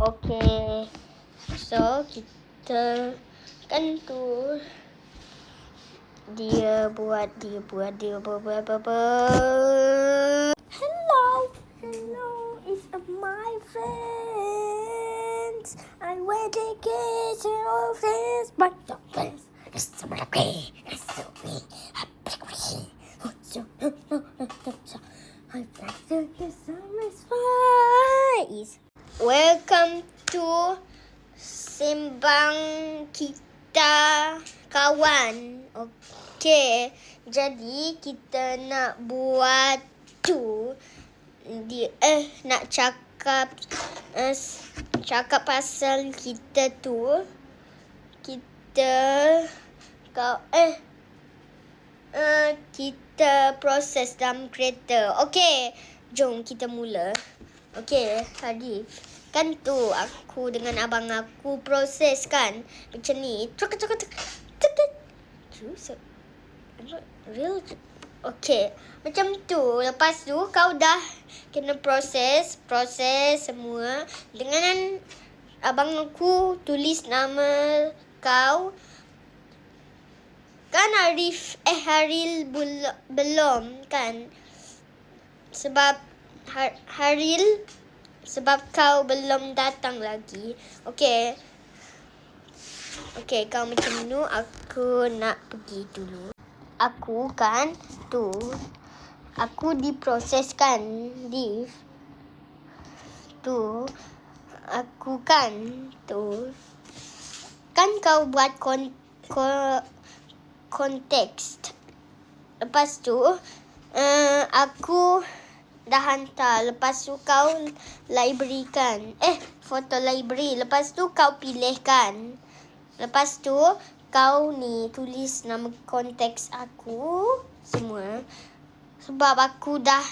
Okay. So, kita kan tu dia buat apa. Hello, it's my friends. I wear dedication of friends, but the friends is so okay. It's so me. I practice some spice. Welcome to Sembang Kita Kawan. Okey, jadi kita nak buat tu nak cakap pasal kita tu. Kita proses dalam kereta. Okey, jom kita mula. Okey, Hadif. Kan tu aku dengan abang aku proses kan. Macam ni. Real. Okey, macam tu. Lepas tu kau dah kena proses semua. Dengan abang aku tulis nama kau. Kan Haril belum kan? Sebab Haril kau belum datang lagi. Okey, kau macam ni. Aku nak pergi dulu. Aku kan tu. Aku diproseskan Div. Tu. Aku kan tu. Kan kau buat konteks. Lepas tu aku dah hantar. Lepas tu kau library kan. Foto library. Lepas tu kau pilihkan. Lepas tu kau ni tulis nama konteks aku semua. Sebab aku dah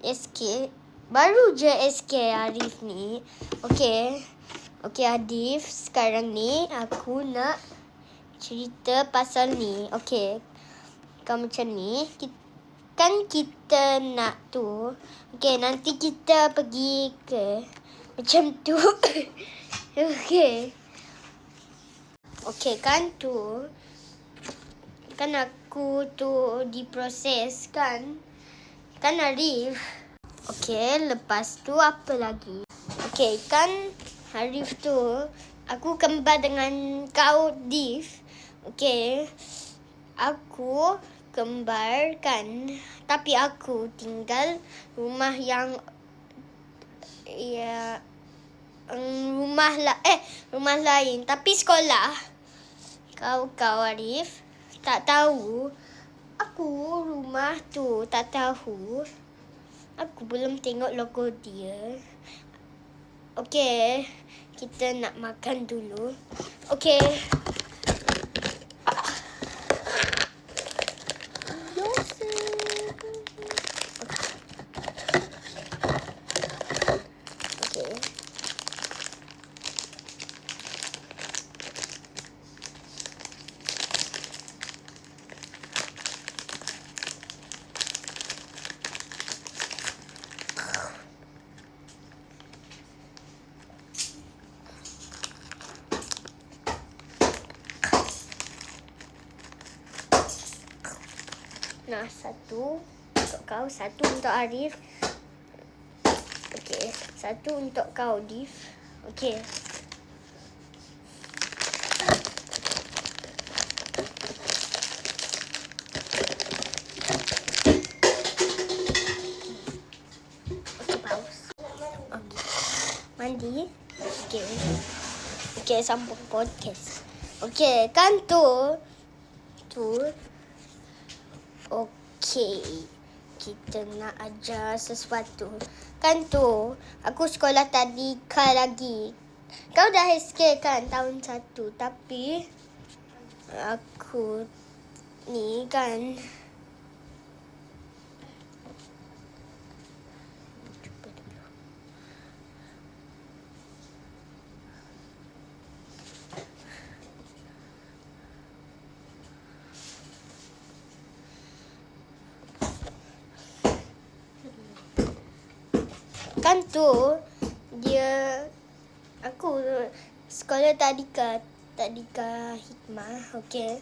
SK. Baru je SK Arif ni. Okey Arif. Sekarang ni aku nak cerita pasal ni. Okey. Kau macam ni. Kan kita nak tu. Okey, nanti kita pergi ke macam tu. Okey kan tu. Kan aku tu diproses kan. Kan Arif. Okey, lepas tu apa lagi? Okey, kan Arif tu aku kembar dengan kau Div. Okey. Aku kembar kan. Tapi aku tinggal rumah yang rumah lain tapi sekolah. Kau Arif tak tahu. Aku rumah tu tak tahu. Aku belum tengok logo dia. Okey, kita nak makan dulu. Okey. Nah, satu untuk kau, satu untuk Arif. Okey, satu untuk kau, Div. Okey. Okey, pause. Mandi. Okey, sambung podcast. Okey, kan tu. Okey, kita nak ajar sesuatu. Kan tu, aku sekolah tadika lagi. Kau dah SK kan tahun 1. Tapi aku ni kan. Kan tu dia Aku sekolah tadika hikmah. Okey.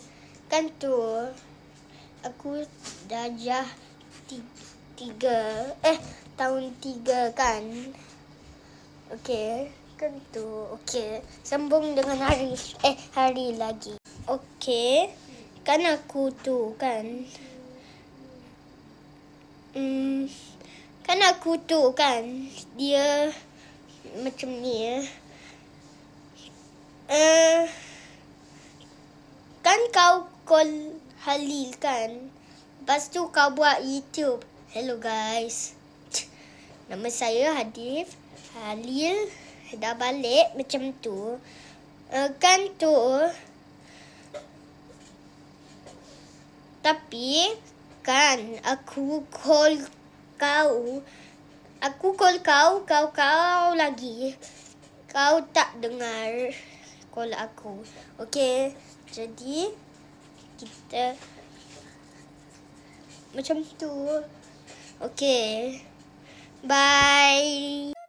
Kan tu aku darjah tahun 3 kan. Okey. Kan tu. Okey. Sambung dengan hari lagi. Okey. Kan aku tu kan. Kan aku tu kan. Dia macam ni. Kan kau call Halil kan. Lepas tu kau buat YouTube. Hello guys. Nama saya Hadif. Halil dah balik macam tu. Kan tu. Tapi kan aku call kau. Kau lagi. Kau tak dengar call aku. Okey. Jadi kita macam tu. Okey. Bye.